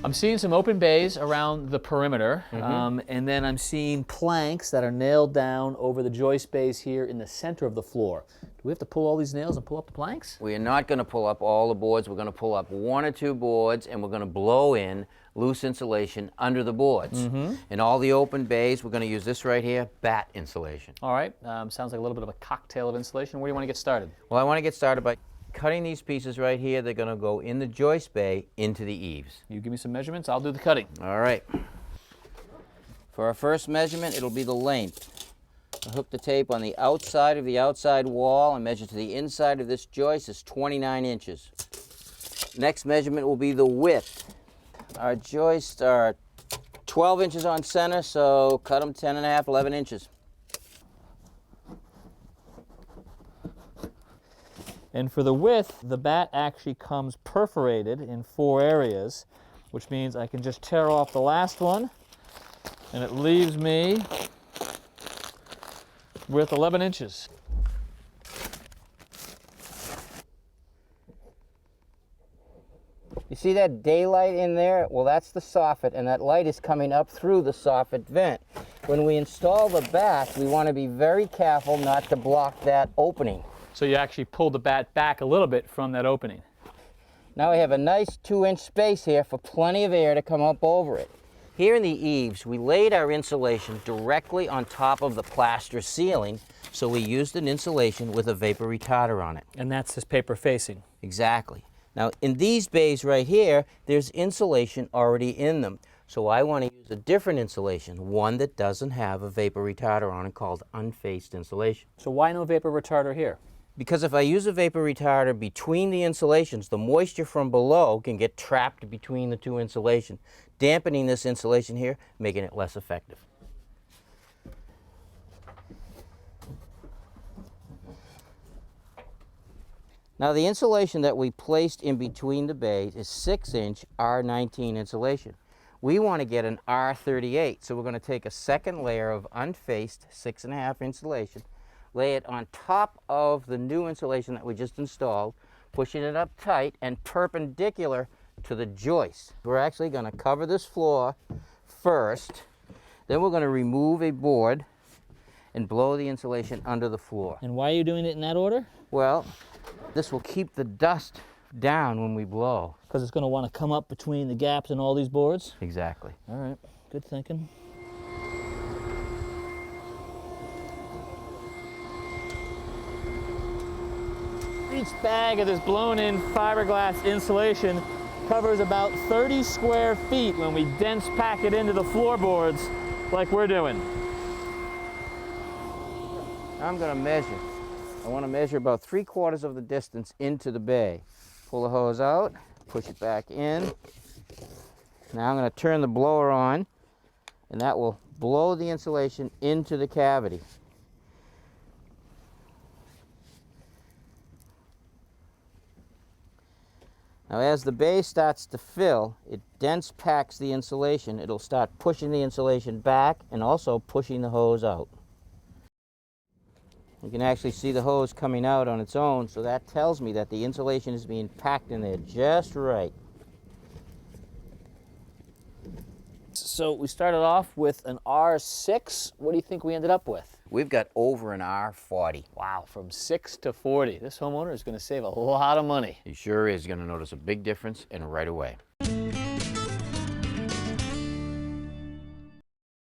I'm seeing some open bays around the perimeter, and then I'm seeing planks that are nailed down over the joist bays here in the center of the floor. Do we have to pull all these nails and pull up the planks? We are not going to pull up all the boards. We're going to pull up 1 or 2 boards, and we're going to blow in loose insulation under the boards. In all the open bays, we're going to use this right here, bat insulation. All right, sounds like a little bit of a cocktail of insulation. Where do you want to get started? Well, I want to get started by cutting these pieces right here. They're going to go in the joist bay into the eaves. You give me some measurements, I'll do the cutting. All right. For our first measurement, it'll be the length. I'll hook the tape on the outside of the outside wall and measure to the inside of this joist is 29 inches. Next measurement will be the width. Our joists are 12 inches on center, so cut them 10 and a half, 11 inches. And for the width, the bat actually comes perforated in 4 areas, which means I can just tear off the last one, and it leaves me with 11 inches. You see that daylight in there? Well, that's the soffit, and that light is coming up through the soffit vent. When we install the bat, we want to be very careful not to block that opening. So you actually pull the bat back a little bit from that opening. Now we have a nice 2-inch space here for plenty of air to come up over it. Here in the eaves, we laid our insulation directly on top of the plaster ceiling, so we used an insulation with a vapor retarder on it. And that's this paper facing. Exactly. Now in these bays right here, there's insulation already in them. So I want to use a different insulation, one that doesn't have a vapor retarder on it, called unphased insulation. So why no vapor retarder here? Because if I use a vapor retarder between the insulations, the moisture from below can get trapped between the 2 insulation, dampening this insulation here, making it less effective. Now the insulation that we placed in between the bays is 6-inch R19 insulation. We want to get an R38, so we're going to take a second layer of unphased 6.5 insulation, lay it on top of the new insulation that we just installed, pushing it up tight and perpendicular to the joist. We're actually going to cover this floor first, then we're going to remove a board and blow the insulation under the floor. And why are you doing it in that order? Well, this will keep the dust down when we blow. Because it's going to want to come up between the gaps in all these boards? Exactly. All right, good thinking. Each bag of this blown-in fiberglass insulation covers about 30 square feet when we dense pack it into the floorboards like we're doing. I'm going to measure. I want to measure about 3/4 of the distance into the bay. Pull the hose out, push it back in. Now I'm going to turn the blower on, and that will blow the insulation into the cavity. Now as the bay starts to fill, it dense packs the insulation. It'll start pushing the insulation back and also pushing the hose out. You can actually see the hose coming out on its own, so that tells me that the insulation is being packed in there just right. So we started off with an R6. What do you think we ended up with? We've got over an R40. Wow, from 6 to 40. This homeowner is going to save a lot of money. He sure is going to notice a big difference, and right away.